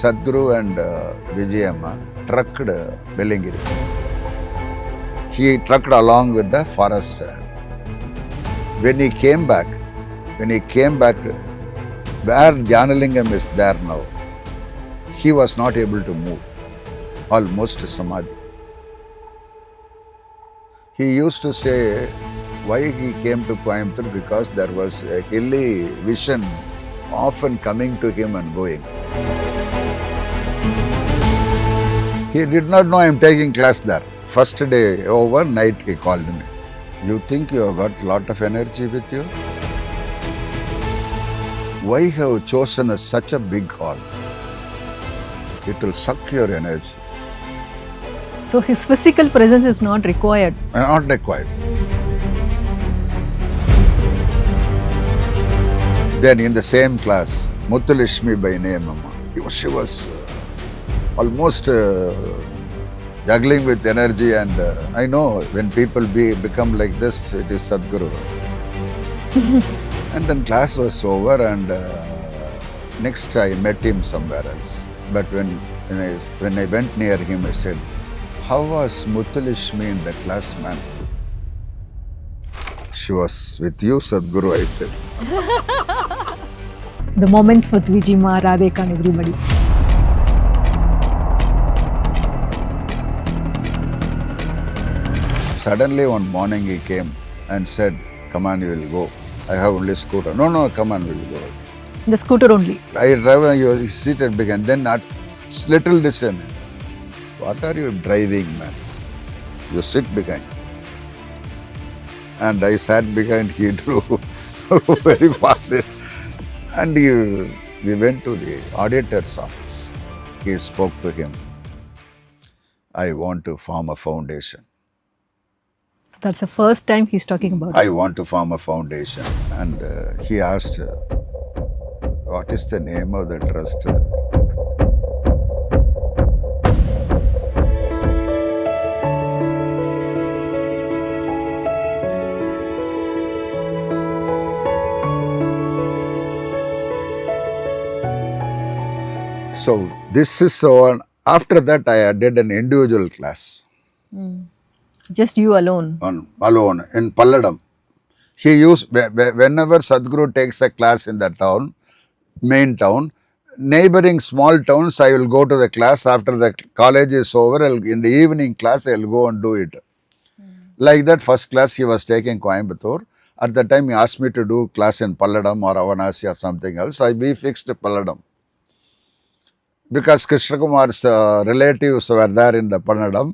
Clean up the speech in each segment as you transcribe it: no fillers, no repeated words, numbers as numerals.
Sadhguru and Vijayamma trucked Bellingiri. He trucked along with the forest. When he came back, where Dhyanalinga is there now, he was not able to move, almost samadhi. He used to say why he came to Coimbatore, because there was a hilly vision often coming to him and going. He did not know I am taking class there. First day overnight he called me. You think you have got lot of energy with you? Why have you chosen such a big hall? It will suck your energy. So his physical presence is not required. Not required. Then in the same class, Muthulishmi by name, she was almost juggling with energy, and I know when people become like this, it is Sadhguru. And then class was over, and next I met him somewhere else. But when I went near him, I said, "How was Muthulishmi in the class, man?" "She was with you, Sadhguru," I said. The moments with Vijayamma, Radhika and everybody. Suddenly one morning he came and said, "Come on, you will go. I have only scooter." "No, come on, we will go." The scooter only. I drive and you seated behind. Then at little distance, "What are you driving, man? You sit behind." And I sat behind, he drove very fast. And we went to the auditor's office. He spoke to him. "I want to form a foundation. So that's the first time he's talking about I it. want to form a foundation." And he asked, "What is the name of the trust?" So this is one. After that, I did an individual class Just you alone. alone in Palladam. He used, whenever Sadhguru takes a class in the town, main town, neighboring small towns, I will go to the class. After the college is over, in the evening class, I will go and do it. Like that, first class he was taking Coimbatore. At the time, he asked me to do class in Palladam or Avanasi or something else. We fixed Palladam. Because Krishna Kumar's relatives were there in the Palladam,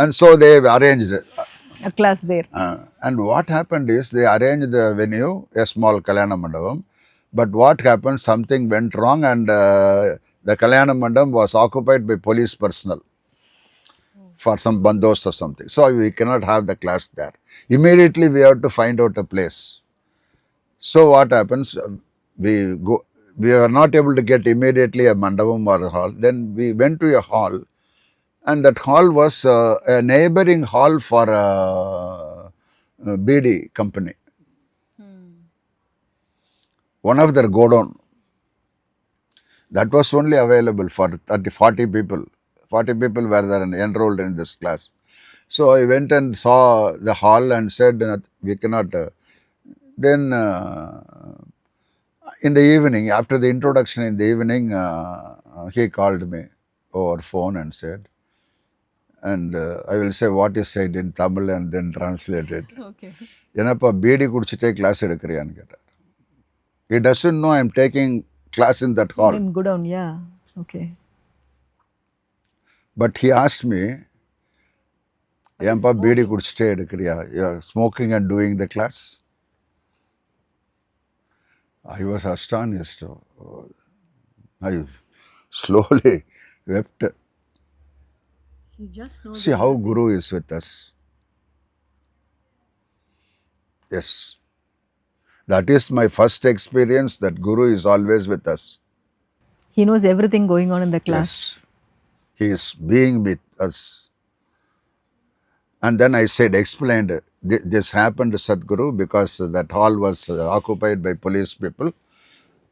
and so they arranged it. A class there. And what happened is they arranged the venue, a small Kalyana Mandapam. But what happened, something went wrong, and the Kalyana Mandapam was occupied by police personnel for some bandos or something. So we cannot have the class there. Immediately we have to find out a place. So what happens, we were not able to get immediately a mandapam or a hall. Then we went to a hall, and that hall was a neighboring hall for a BD company. One of their godown. That was only available for 40 people. 40 people were there and enrolled in this class. So I went and saw the hall and said, "We cannot." Then in the evening, after the introduction in the evening, he called me over phone and said, and I will say what he said in Tamil and then translate it. Okay. "Enappa BD kudichite class edukriyanu kettar." He doesn't know I am taking class in that hall. Go down, yeah. Okay. But he asked me, "Enappa BD kudichite edukriya? You are smoking and doing the class?" I was astonished. I slowly wept. He just knows. See how Guru is with us. Yes. That is my first experience, that Guru is always with us. He knows everything going on in the class. Yes. He is being with us. And then I said, explained, this happened to Sadhguru because that hall was occupied by police people.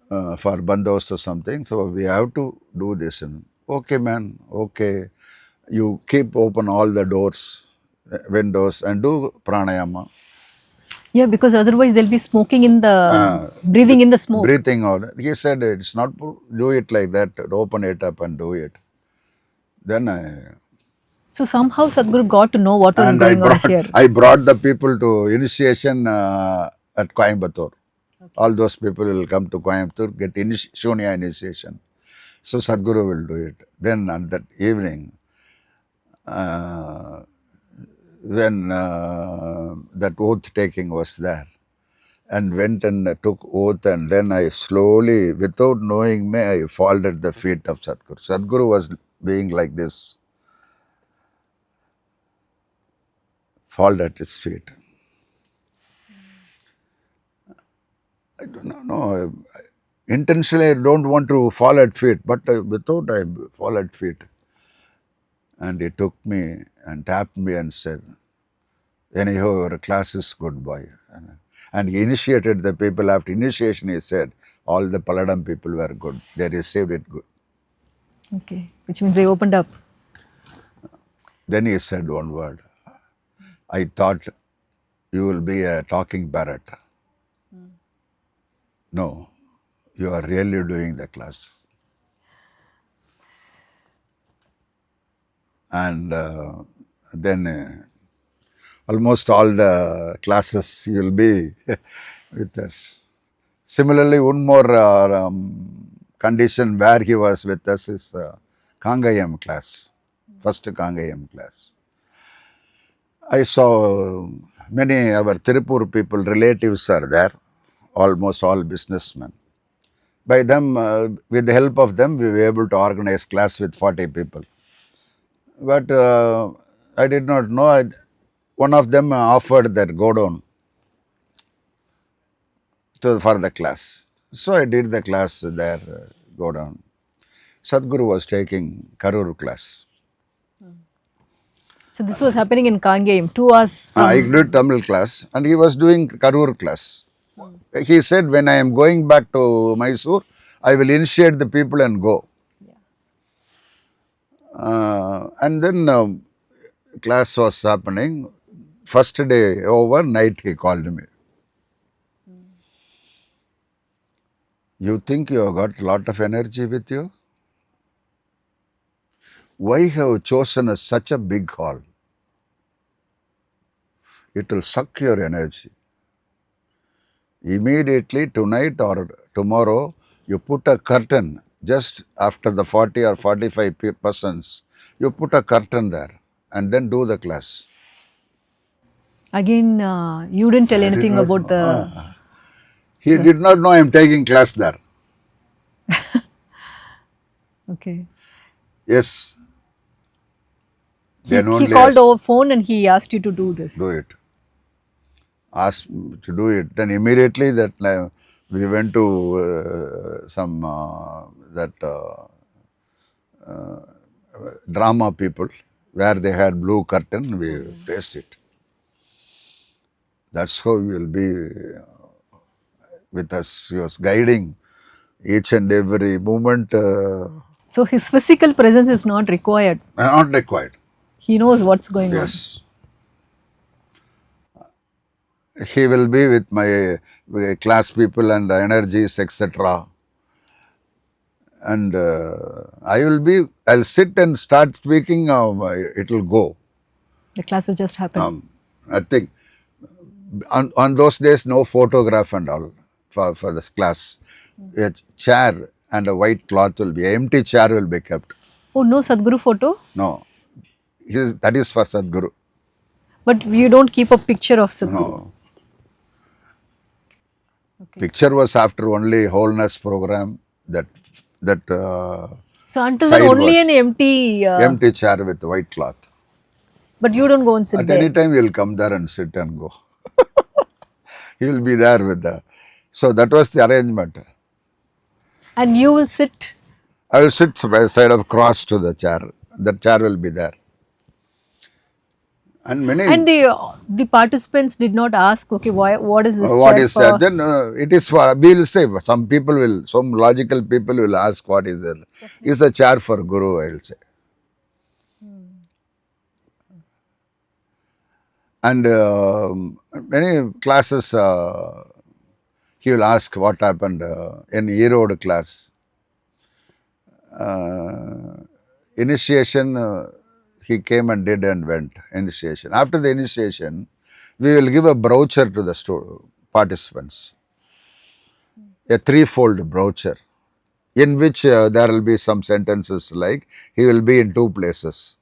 for bandos or something. So we have to do this. And okay, man, okay. You keep open all the doors, windows, and do pranayama. Yeah, because otherwise they'll be smoking in the, breathing in the smoke. Breathing out. He said, it's not, do it like that, open it up and do it. Then So somehow Sadhguru got to know what was and going on here. I brought the people to initiation at Coimbatore. All those people will come to Coimbatore, get Shunya initiation. So Sadhguru will do it. Then on that evening, when that oath taking was there, and went and took oath, and then I slowly, without knowing me, I fall at the feet of Sadhguru. Sadhguru was being like this, fall at his feet. I do not know. Intentionally, I don't want to fall at feet, but without I fall at feet. And he took me and tapped me and said, anyhow, your class is good, boy. And he initiated the people. After initiation, he said, all the Paladam people were good. They received it good. Okay, which means they opened up. Then he said one word. I thought you will be a talking parrot. No, you are really doing the class. And then almost all the classes you will be with us. Similarly, one more condition where he was with us is Kangayam class, first Kangayam class. I saw many our Tirupur people, relatives are there, almost all businessmen. By them, with the help of them, we were able to organize class with 40 people. But I did not know, one of them offered that go down for the class. So I did the class there, go down. Sadhguru was taking Karur class. So this was happening in Kangayam, 2 hours from... I did Tamil class and he was doing Karur class. He said, when I am going back to Mysore, I will initiate the people and go. And then class was happening. First day over, night he called me. You think you have got a lot of energy with you? Why have you chosen such a big hall? It will suck your energy. Immediately tonight or tomorrow, you put a curtain just after the 40 or 45 persons. You put a curtain there and then do the class. Again, you didn't tell anything about the... He did not know I am taking class there. Okay. Yes. He called over phone and he asked you to do this. Do it. Asked to do it. Then immediately that we went to some drama people where they had blue curtain. We placed it. That's how we will be with us. He was guiding each and every movement. So his physical presence is not required. Not required. He knows what's going on. Yes. He will be with my class people and energies, etc. And I'll sit and start speaking, it will go. The class will just happen. I think on those days, no photograph and all for this class. A chair and a white cloth will be, an empty chair will be kept. Oh, no Sadhguru photo? No. That is for Sadhguru. But you don't keep a picture of Sadhguru? No. Okay. Picture was after only wholeness program that so until then only an empty chair with white cloth. But you don't go and sit there? At any time you will come there and sit and go. He will be there with the... So that was the arrangement. And you will sit? I will sit by the side of cross to the chair. The chair will be there. And many. And the participants did not ask, okay, what is this What chair is for? that? Then it is for, we will say, some logical people will ask what is it. It's a chair for Guru, I will say. And many classes, he will ask what happened in E-Road class. Initiation, he came and did and went, initiation. After the initiation, we will give a brochure to the participants, a threefold brochure, in which there will be some sentences like, he will be in two places.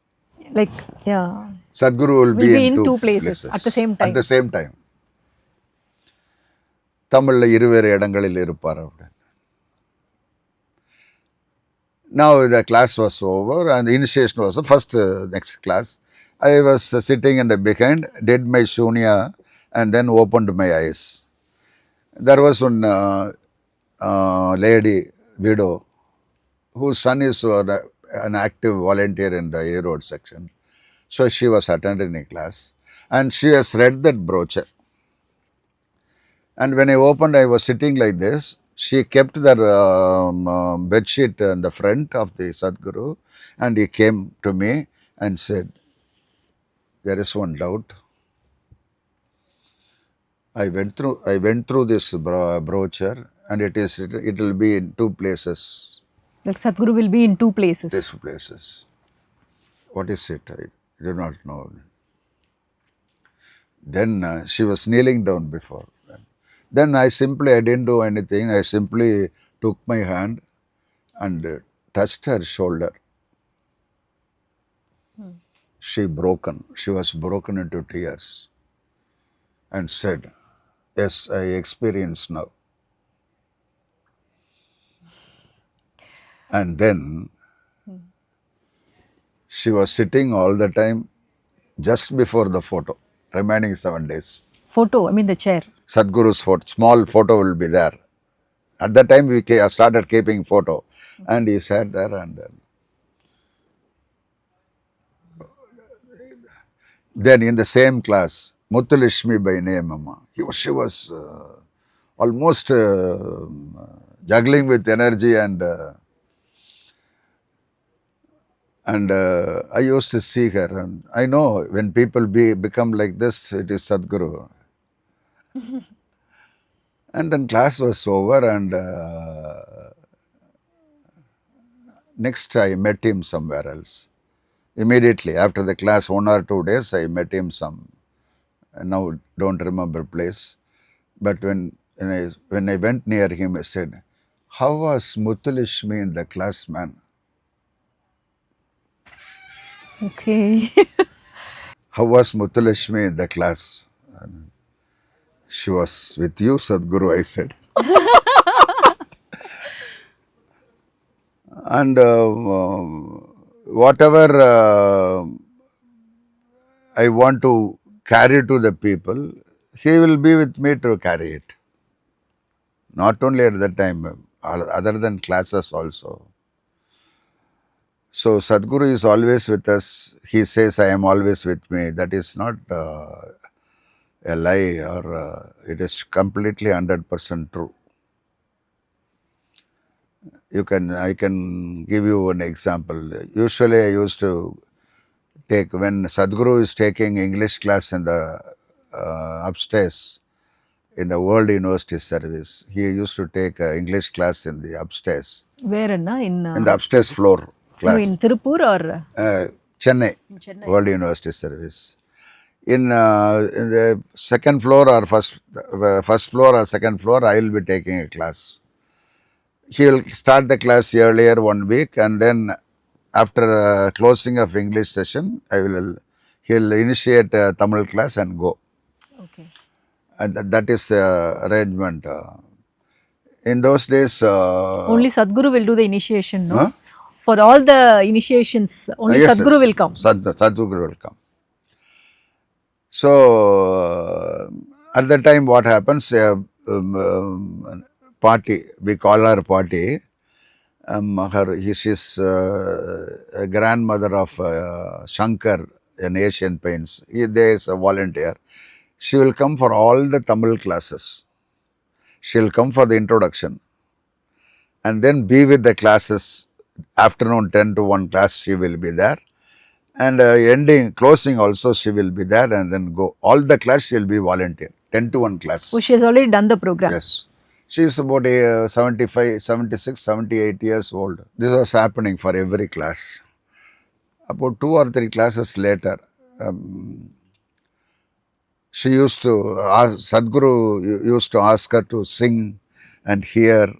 Like, yeah. Sadhguru will be in two places. At the same time. At the same time. தமிழில் இருவேறு இடங்களில் இருப்பார். Now the class was over and the initiation was the first next class. I was sitting in the behind, did my shunya and then opened my eyes. There was one lady, widow, whose son is an active volunteer in the A-Road section. So she was attending a class and she has read that brochure. And when I opened, I was sitting like this. She kept the bed sheet in the front of the Sadhguru and he came to me and said, there is one doubt. I went through this brochure and it will be in two places. Like Sadhguru will be in two places. Two places. What is it? I do not know. Then she was kneeling down before. Then I didn't do anything. I simply took my hand and touched her shoulder. She was broken into tears and said, yes, I experience now. And then she was sitting all the time just before the photo, remaining 7 days. Photo, I mean the chair. Sadhguru's photo, small photo will be there. At that time, we started keeping photo. And he sat there and then in the same class, Muthulishmi by name, Amma. She was almost juggling with energy and I used to see her. And I know when people become like this, it is Sadhguru. And then class was over and next I met him somewhere else. Immediately after the class, 1 or 2 days, I met him now don't remember place. But when I went near him, I said, how was Muthulishmi in the class, man? Okay. How was Muthulishmi in the class? She was with you, Sadhguru, I said. And whatever I want to carry to the people, he will be with me to carry it. Not only at that time, other than classes also. So Sadhguru is always with us. He says, I am always with me. That is not a lie, or it is completely 100% true. I can give you an example. Usually I used to take, when Sadhguru is taking English class in the upstairs in the World University Service, he used to take English class in the upstairs. Where, Anna? In the upstairs floor class. No, in Tirupur or? Chennai. Chennai. World University Service. In the second floor or first floor or second floor, I will be taking a class. He will start the class earlier 1 week, and then after the closing of English session, he'll initiate a Tamil class and go. Okay. And that is the arrangement. In those days, only Sadhguru will do the initiation, no? Huh? For all the initiations, only yes, Sadhguru will come. Sadhguru will come. So at that time, what happens? Party, we call her Party. She's a grandmother of Shankar, in Asian Paints. There is a volunteer. She will come for all the Tamil classes. She will come for the introduction and then be with the classes. Afternoon 10 to 1 class she will be there. And closing also she will be there and then go. All the class she will be volunteer. 10 to 1 class. Oh, she has already done the program. Yes. She is about 75, 76, 78 years old. This was happening for every class. About 2 or 3 classes later, she used to ask, Sadhguru used to ask her to sing and hear.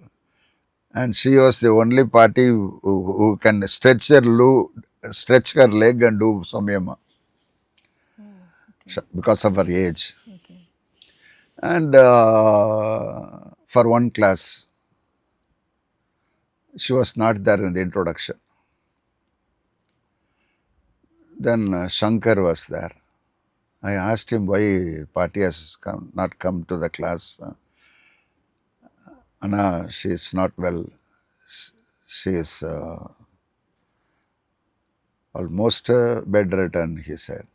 And she was the only party who can stretch her leg and do Samyama. Because of her age. Okay. And for one class, she was not there in the introduction. Then Shankar was there. I asked him why party has not come to the class. Anna, she is not well. She is almost bedridden, he said.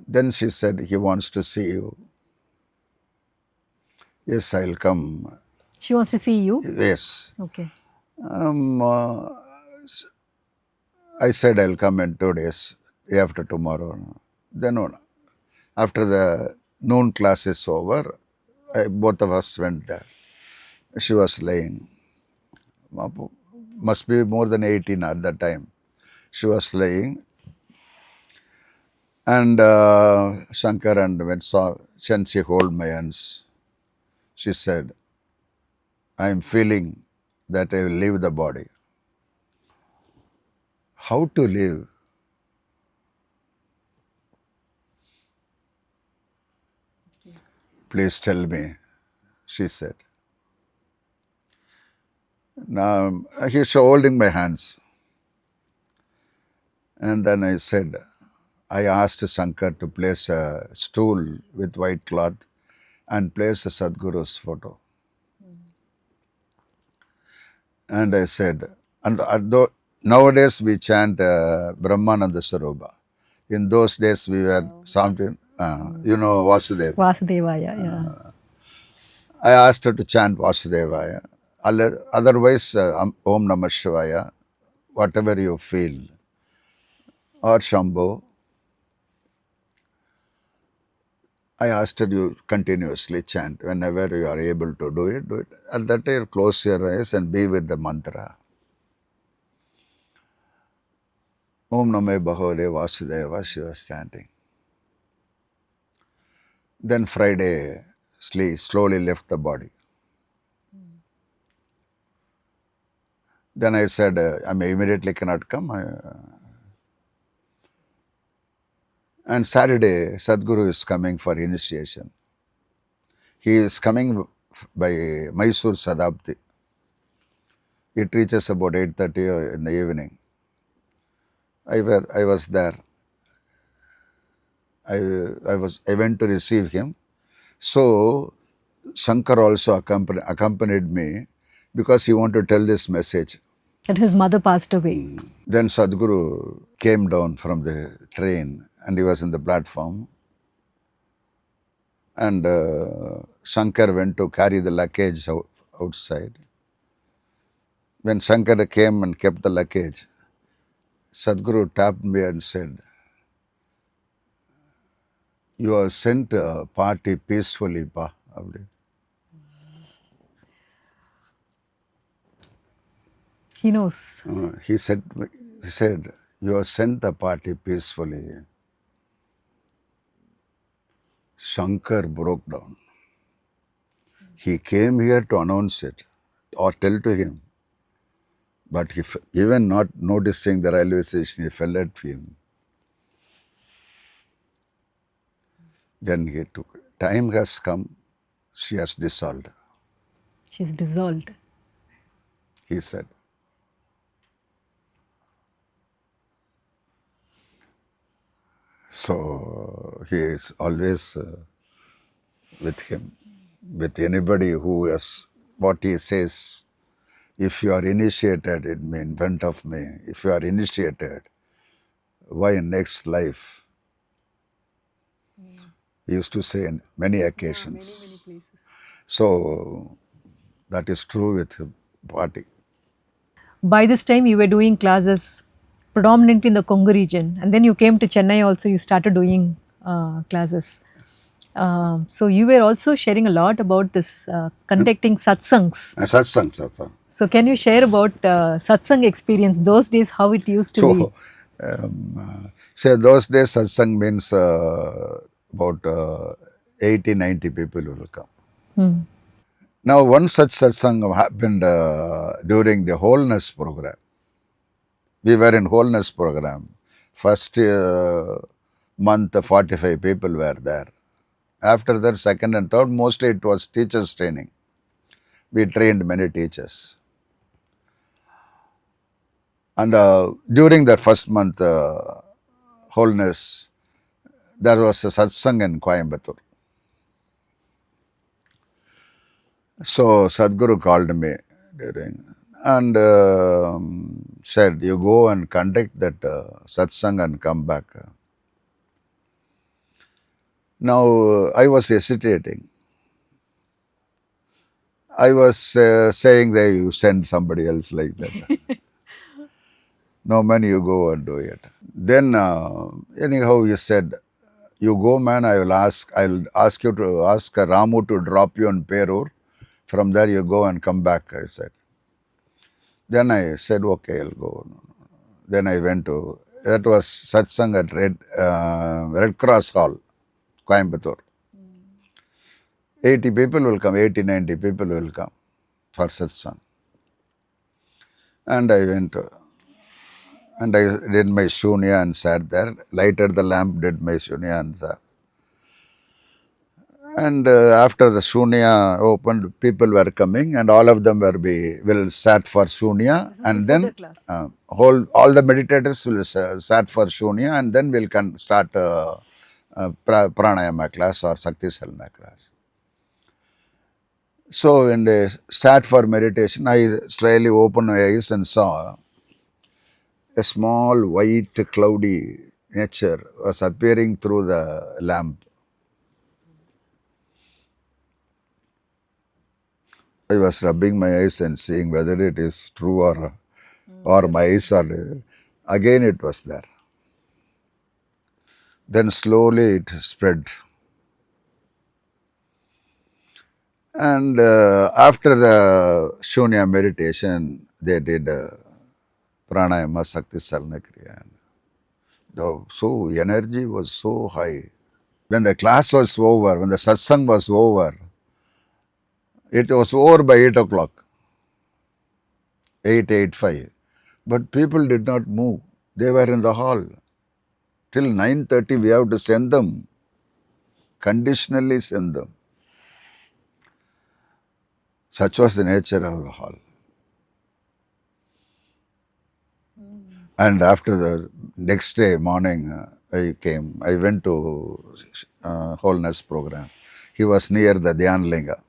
Then she said, he wants to see you. Yes, I'll come. She wants to see you? Yes. Okay. I said, I'll come in 2 days, day after tomorrow. Then after the noon class is over, both of us went there. She was laying. Must be more than 18 at that time. She was laying. And Shankar and when she hold my hands, she said, I am feeling that I will leave the body. How to live? Please tell me, she said. Now, he's holding my hands. And then I said, I asked Shankar to place a stool with white cloth and place a Sadhguru's photo. And I said, and nowadays we chant Brahmananda Saroba. In those days we were chanting, Vasudeva. Vasudevaya, yeah. I asked her to chant Vasudevaya. Otherwise, Om Namah Shivaya, whatever you feel, or Shambho. I asked her you continuously chant. Whenever you are able to do it, do it. At that time, close your eyes and be with the mantra. Om Namo Bhagavate Vasudeva, she was chanting. Then Friday, slowly left the body. Then I said, I immediately cannot come. And Saturday, Sadhguru is coming for initiation. He is coming by Mysore Sadabdi. It reaches about 8:30 in the evening. I was there. I went to receive him. So Shankar also accompanied me because he wanted to tell this message. That his mother passed away. Then Sadhguru came down from the train and he was in the platform. And Shankar went to carry the luggage outside. When Shankar came and kept the luggage, Sadhguru tapped me and said, you have sent a party peacefully, Pa. He knows. He said, you have sent the party peacefully. Shankar broke down. He came here to announce it or tell to him. But even not noticing the railway station, he fell at him. Then he took, time has come, she has dissolved. She's dissolved. He said. So he is always with him, with anybody who has what he says. If you are initiated in front of me, if you are initiated, why next life? He used to say in many occasions. Many places. So that is true with party. By this time, you were doing classes predominantly in the Congo region, and then you came to Chennai also, you started doing classes. So you were also sharing a lot about this conducting satsangs. Satsang, satsang. So can you share about satsang experience those days, how it used to be? So, say those days satsang means about 80, 90 people will come. Hmm. Now, one such satsang happened during the wholeness program. We were in wholeness program. First month, 45 people were there. After that, second and third, mostly it was teachers training. We trained many teachers. And during that first month, wholeness, there was a satsang in Coimbatore. So Sadhguru called me during and said, you go and conduct that satsang and come back. Now I was hesitating. I was saying that you send somebody else like that. No man, you go and do it. Then anyhow he said, you go man, I'll ask you to ask Ramu to drop you on Perur. From there you go and come back, I said. Then I said, okay, I'll go. Then I went to, that was satsang at Red Cross Hall, Coimbatore. 80 people will come, 80, 90 people will come for satsang. And I went and I did my shunya and sat there, lighted the lamp, did my shunya and sat. And after the shunya opened, people were coming and all of them will sat for shunya and then all the meditators will sat for shunya and then we'll start pranayama class or Sakti Salna class. So when they sat for meditation, I slightly opened my eyes and saw a small white cloudy nature was appearing through the lamp. I was rubbing my eyes and seeing whether it is true or my eyes are. Again it was there. Then slowly it spread. And after the Shunya meditation, they did pranayama Sakti Salna Kriya. So energy was so high. When the class was over, when the satsang was over, it was over by 8 o'clock. 8:05. But people did not move. They were in the hall. Till 9:30 we have to send them. Conditionally send them. Such was the nature of the hall. And after the next day morning, I went to wholeness program. He was near the Dhyanalinga.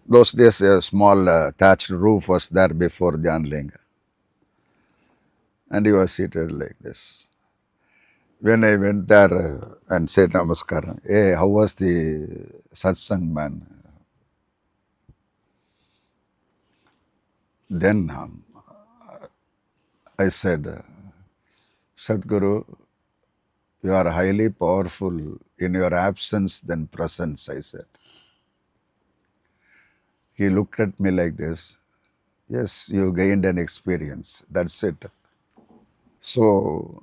Those days, a small thatched roof was there before Dhyanalinga. And he was seated like this. When I went there and said namaskaram, hey, how was the satsang, man? Then I said, Sadhguru, you are highly powerful in your absence than presence, I said. He looked at me like this. Yes, you gained an experience. That's it. So,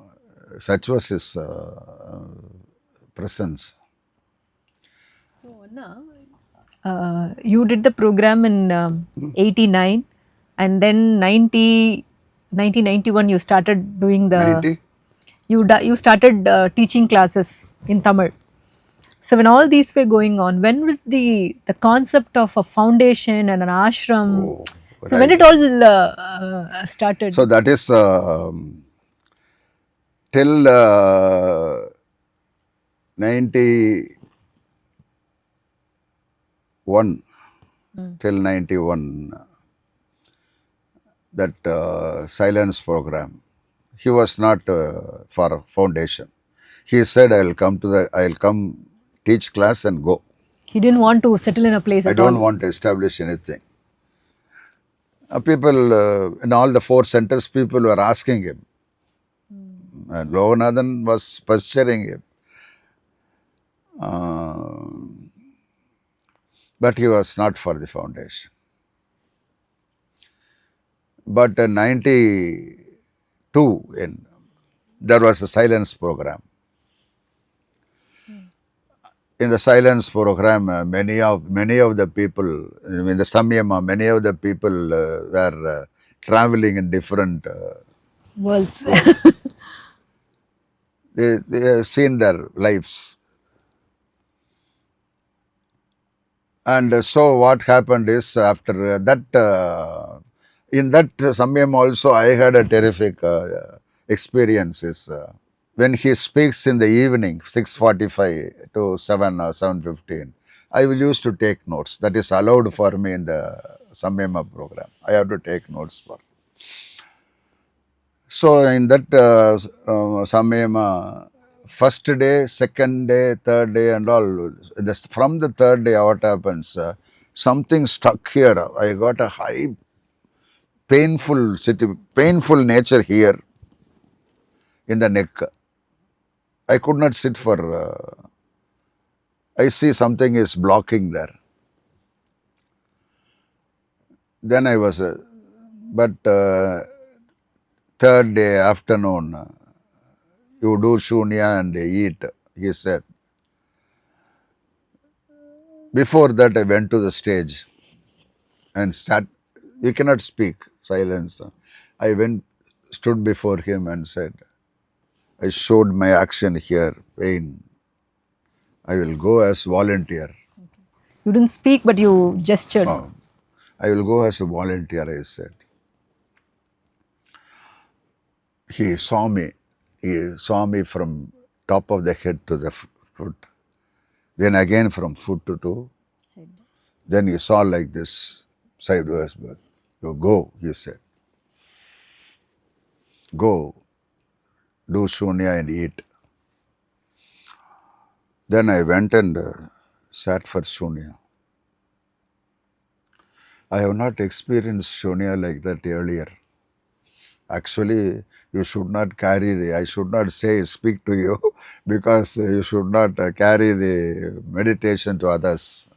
such was his presence. So, Anna, you did the program in 89 and then 1991 you started doing the... 90? You started teaching classes in Tamil. So when all these were going on, when will the concept of a foundation and an ashram, Oh, so right. when it all started? So that is till 91, till 91, that silence program. He was not for foundation. He said, I'll come teach class and go. He didn't want to settle in a place I at all. don't want to establish anything. People in all the 4 centers, people were asking him. And Loganathan was pursuing him. But he was not for the foundation. But in 92, there was a silence program. In the silence program, many of the people in the Samyama, many of the people were traveling in different Worlds. they have seen their lives. And so what happened is after that, in that Samyam also I had a terrific experiences. When he speaks in the evening, 6:45 to 7 or 7:15, I will used to take notes. That is allowed for me in the Samyama program. I have to take notes for. So in that Samyama, first day, second day, third day and all, from the third day what happens, something stuck here. I got a high painful nature here in the neck. I could not sit for, I see something is blocking there. Then I was, but third day afternoon, you do shunya and eat, he said. Before that, I went to the stage and sat. We cannot speak, silence. I stood before him and said, I showed my action here, pain. I will go as volunteer. You didn't speak, but you gestured. Oh, I will go as a volunteer, I said. He saw me. He saw me from top of the head to the foot. Then again from foot to head. Then he saw like this, sideways. But you go, he said. Go, do shunya and eat. Then I went and sat for shunya. I have not experienced shunya like that earlier. Actually, you should not carry I should not speak to you because you should not carry the meditation to others.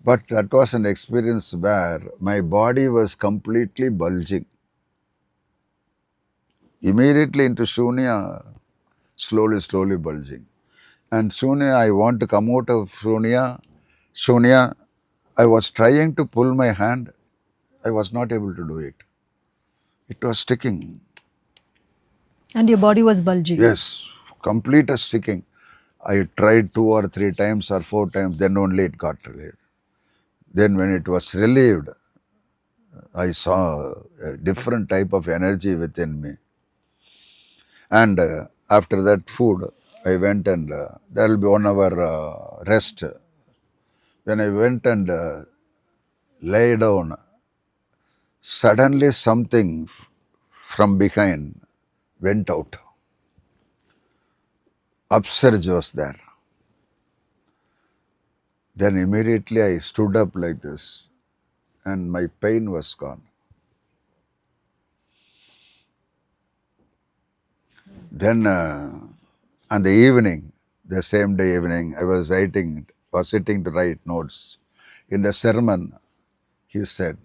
But that was an experience where my body was completely bulging. Immediately into shunya, slowly bulging. And shunya, I want to come out of shunya, I was trying to pull my hand, I was not able to do it. It was sticking. And your body was bulging. Yes, complete sticking. I tried 2 or 3 times or 4 times, then only it got relieved. Then when it was relieved, I saw a different type of energy within me. And after that food, I went and there will be 1 hour rest. When I went and lay down, suddenly something from behind went out. Upsurge was there. Then immediately I stood up like this and my pain was gone. Then on the evening, the same day evening, I was sitting to write notes. In the sermon, he said,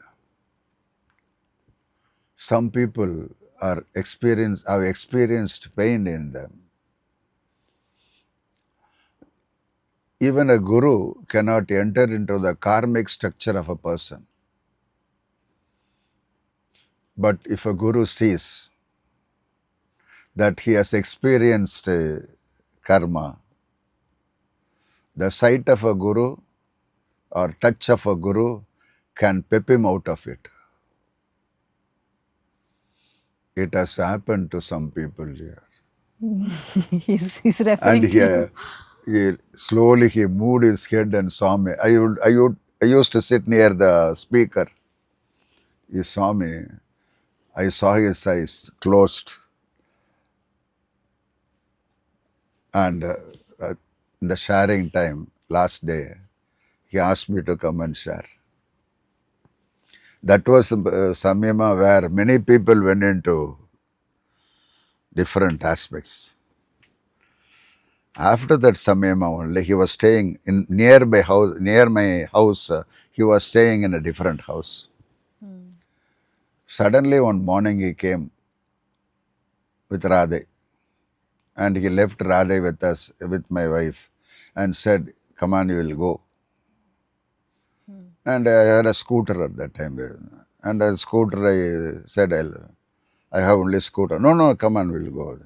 some people have experienced pain in them. Even a guru cannot enter into the karmic structure of a person. But if a guru sees that he has experienced karma, the sight of a guru or touch of a guru can pep him out of it. It has happened to some people here. he's referring And to you. Slowly he moved his head and saw me. I used to sit near the speaker. He saw me. I saw his eyes closed. And in the sharing time, last day, he asked me to come and share. That was Samyama, where many people went into different aspects. After that Samyama only, he was staying in near my house. He was staying in a different house. Suddenly one morning he came with Radhe, and he left Radhe with us, with my wife, and said, "Come on, you will go." And I had a scooter at that time, and a scooter I said, I have only scooter. No, no, come on, we'll go.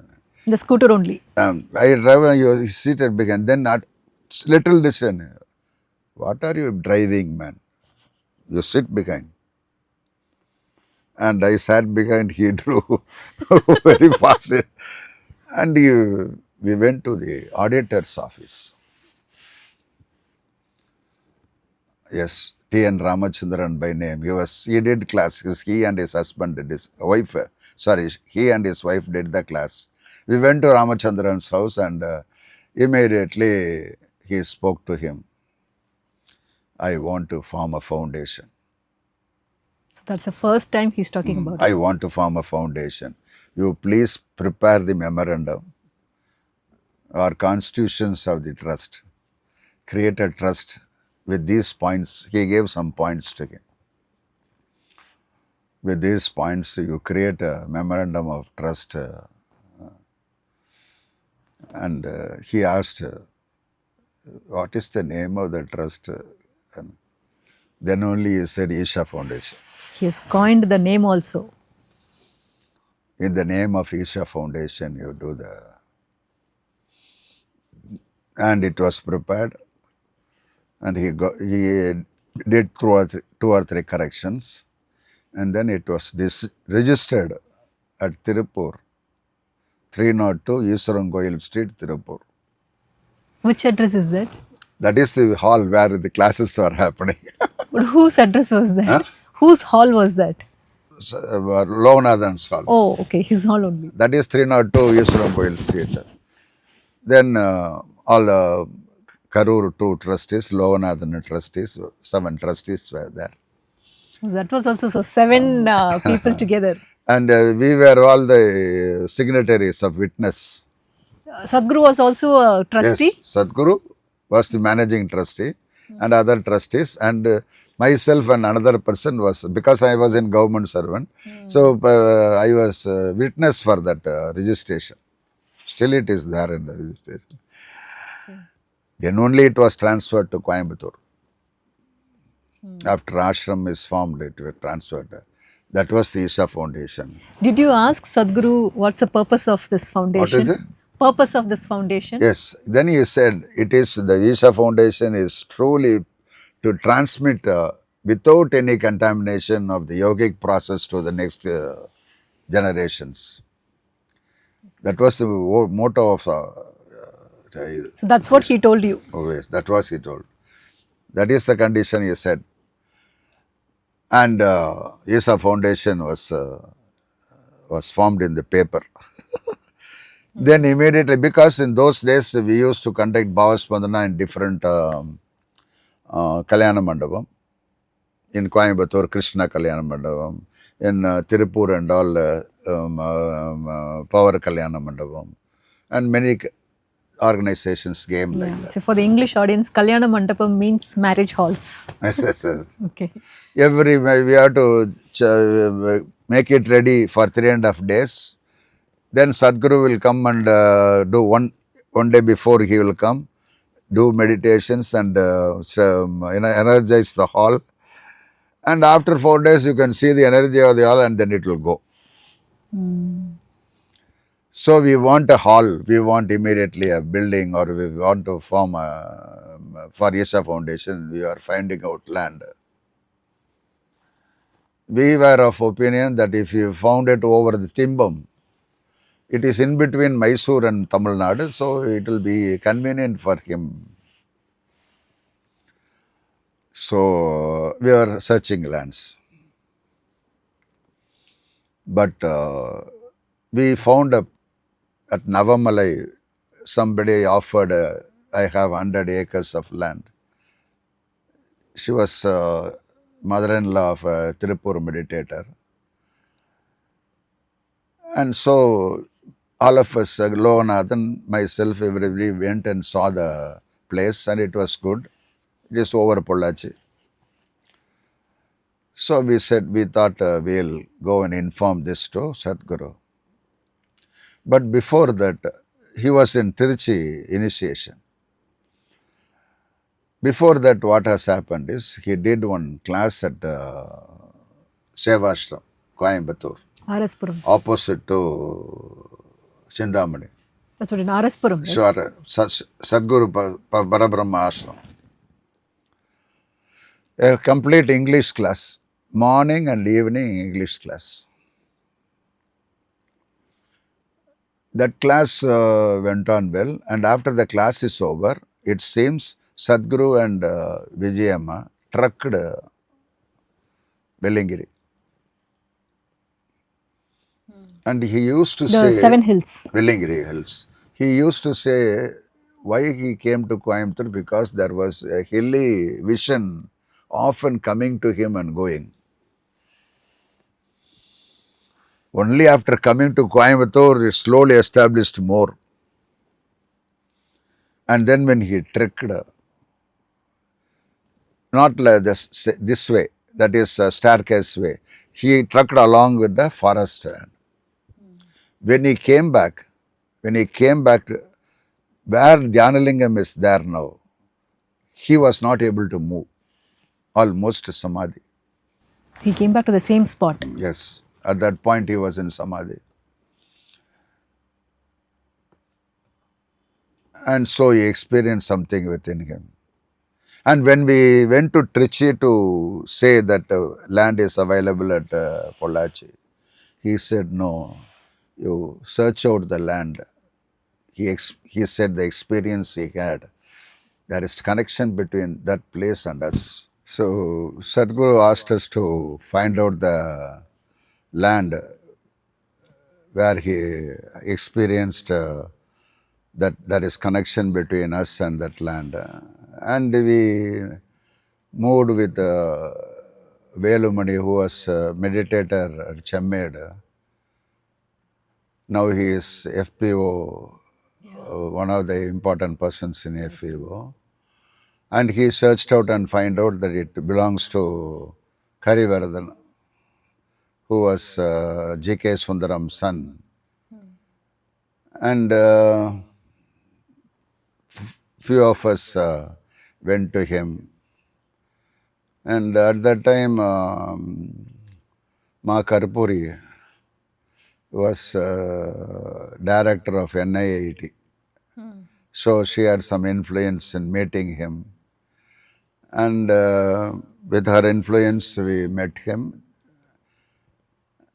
The scooter only. I drive and you seated behind. Then not little distance. What are you driving, man? You sit behind. And I sat behind. He drove very fast. And we went to the auditor's office. Yes, T.N. Ramachandran by name. He did classes. He and his husband did his wife. He and his wife did the class. We went to Ramachandran's house and immediately he spoke to him. I want to form a foundation. So that's the first time he's talking about I it. want to form a foundation. You please prepare the memorandum or constitutions of the trust. Create a trust with these points. He gave some points to him. With these points, you create a memorandum of trust. And he asked, what is the name of the trust? And then only he said Isha Foundation. He has coined the name also. In the name of Isha Foundation, you do the... And it was prepared. And he did two or three corrections. And then it was registered at Tirupur, 302 Iswarangoil Street, Tirupur. Which address is that? That is the hall where the classes were happening. But whose address was that? Huh? Whose hall was that? Lovenathan's hall. Oh, okay, his hall only. That is 302 Iswarangoil Street. Then all Karur 2 trustees, Lovenathan trustees, 7 trustees were there. That was also so 7 people together. And we were all the signatories of witness. Sadhguru was also a trustee? Yes, Sadhguru was the managing trustee and other trustees, and myself and another person was, because I was in government servant, so I was witness for that registration. Still it is there in the registration. Then only it was transferred to Coimbatore. After ashram is formed, it was transferred. That was the Isha Foundation. Did you ask Sadhguru what's the purpose of this foundation? What is it? Purpose of this foundation? Yes. Then he said, it is the Isha Foundation is truly to transmit without any contamination of the yogic process to the next generations. That was the motto of... So that's what he told you? Oh yes, that was he told. That is the condition he said. And Isha Foundation was formed in the paper. Then immediately, because in those days we used to conduct Bhavaspandana in different Kalyana Mandapam. In Coimbatore, Krishna Kalyana Mandapam. In Tirupur and all, Power Kalyana Mandapam. And many organizations came like that. So for the English audience, Kalyana Mandapam means marriage halls. Yes. Okay. We have to make it ready for 3.5 days. Then Sadhguru will come and do one day before he will come, do meditations and energize the hall. And after 4 days, you can see the energy of the hall and then it will go. So we want a hall, we want immediately a building, or we want to form for Isha Foundation, we are finding out land. We were of opinion that if you found it over the Timbam, it is in between Mysore and Tamil Nadu, so it will be convenient for him. So we are searching lands. But we found at Navamalai, somebody offered, I have 100 acres of land. She was mother-in-law of a Tirupur meditator. And so all of us, Loganathan, myself, everybody went and saw the place, and it was good. It is over Pollachi. So we thought we'll go and inform this to Sadhguru. But before that, he was in Tiruchi initiation. Before that, what has happened is he did one class at Sevashram, Coimbatore, Araspuram. opposite to Chindamani. That's what in Araspuram, right? Sure, Sadhguru Parabrahma Ashram. A complete English class, morning and evening English class. That class went on well, and after the class is over, it seems Sadhguru and Vijayamma trucked Bellingiri. And he used to say... The 7 hills. Bellingiri Hills. He used to say why he came to Coimbatore, because there was a hilly vision often coming to him and going. Only after coming to Coimbatore, it slowly established more. And then when he trekked, not like this way, that is a staircase way, he trekked along with the forest. When he came back, where Dhyanalingam is there now, he was not able to move, almost samadhi. He came back to the same spot. Yes, at that point he was in samadhi. And so he experienced something within him. And when we went to Trichy to say that land is available at Pollachi, he said, no, you search out the land. He said the experience he had, there is connection between that place and us. So Sadhguru asked us to find out the land where he experienced that there is connection between us and that land. And we moved with Velumani, who was a meditator at Chemmed. Now he is FPO, one of the important persons in FPO. And he searched out and find out that it belongs to Karivardhan, who was G.K. Sundaram's son. And few of us went to him. And at that time, Ma Karpuri was director of NIIT. So she had some influence in meeting him. And with her influence, we met him.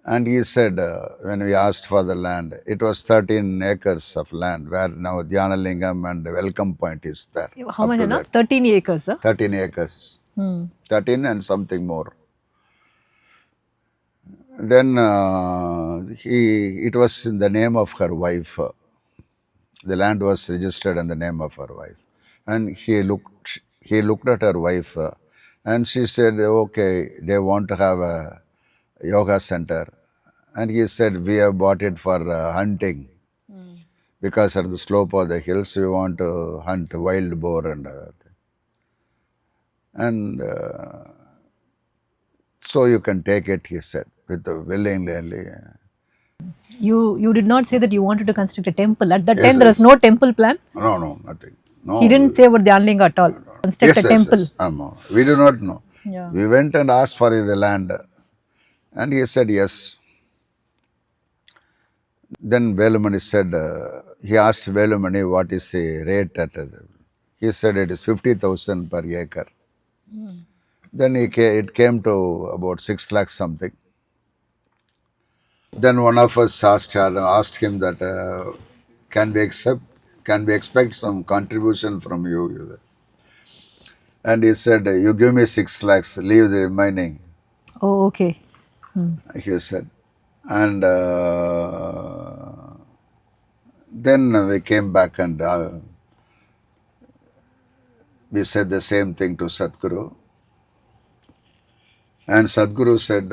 And he said, when we asked for the land, it was 13 acres of land, where now Dhyanalinga and the welcome point is there. How many now? 13 acres, huh? 13 acres. 13 and something more. Then it was in the name of her wife. The land was registered in the name of her wife. And he looked at her wife and she said, okay, they want to have a yoga center. And he said, we have bought it for hunting. Because at the slope of the hills, we want to hunt wild boar and so you can take it, he said, with a willingly. You did not say that you wanted to construct a temple. At that Yes, time, there was yes. no temple plan. No, nothing. No. He didn't say about Dhyanlinga at all. Construct a temple. Yes. We do not know. Yeah. We went and asked for the land. And he said yes. Then Velumani said, he asked Velumani what is the rate at he said it is 50,000 per acre. Then it came to about 6 lakhs something. Then one of us asked him that, can we expect some contribution from you? And he said, you give me 6 lakhs, leave the remaining. Oh, okay. He said. And Then we came back and we said the same thing to Sadhguru. And Sadhguru said,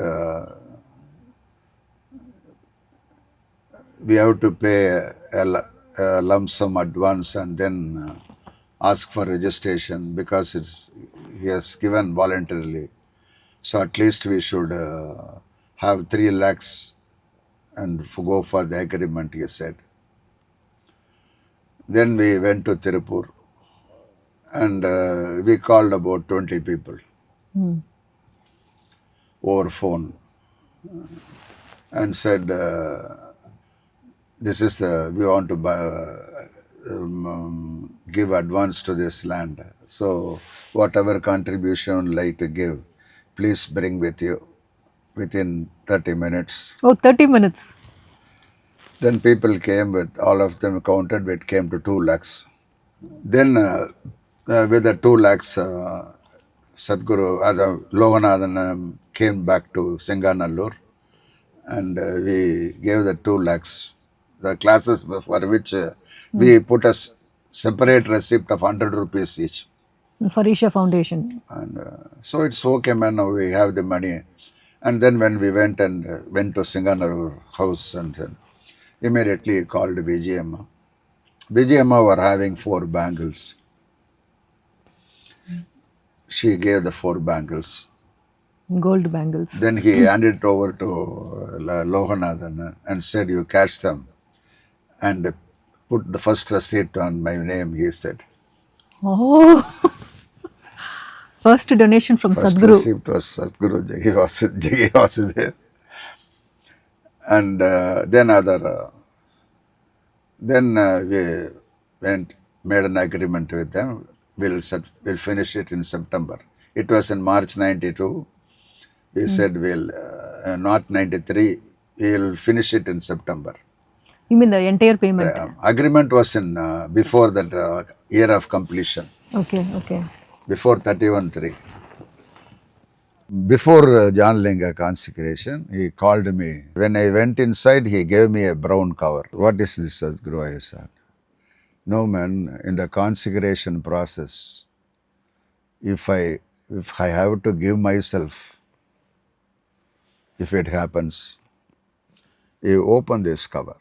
we have to pay a lump sum advance and then ask for registration because he has given voluntarily. So at least we should have 3 lakhs and go for the agreement, he said. Then we went to Tirupur and we called about 20 people over phone and said, this is we want to give advance to this land. So whatever contribution you like to give, please bring with you within 30 minutes. Oh, 30 minutes. Then people came with, all of them counted, it came to 2 lakhs. Then with the 2 lakhs, Sadhguru, Loganathan came back to Singanallur and we gave the 2 lakhs. The classes for which we put a separate receipt of 100 rupees each. For Isha Foundation. And so it's okay, man, now we have the money. And then when we went to Singanallur house and then immediately he called Vijayamma. Vijayamma were having 4 bangles. She gave the 4 bangles. Gold bangles. Then he handed it over to Loganathan and said, you cash them and put the first receipt on my name, he said. Oh. First donation from First Sadhguru. receipt was Sadhguru, Jagi was there. And then we made an agreement with them. We'll finish it in September. It was in March 92. We said we'll, not 93, we'll finish it in September. You mean the entire payment? Agreement was in before that year of completion. Okay, okay. Before 31-3. Before Dhyanalinga consecration, he called me. When I went inside, he gave me a brown cover. What is this, Sadhguru? I said, no, man, in the consecration process, if I have to give myself, if it happens, you open this cover.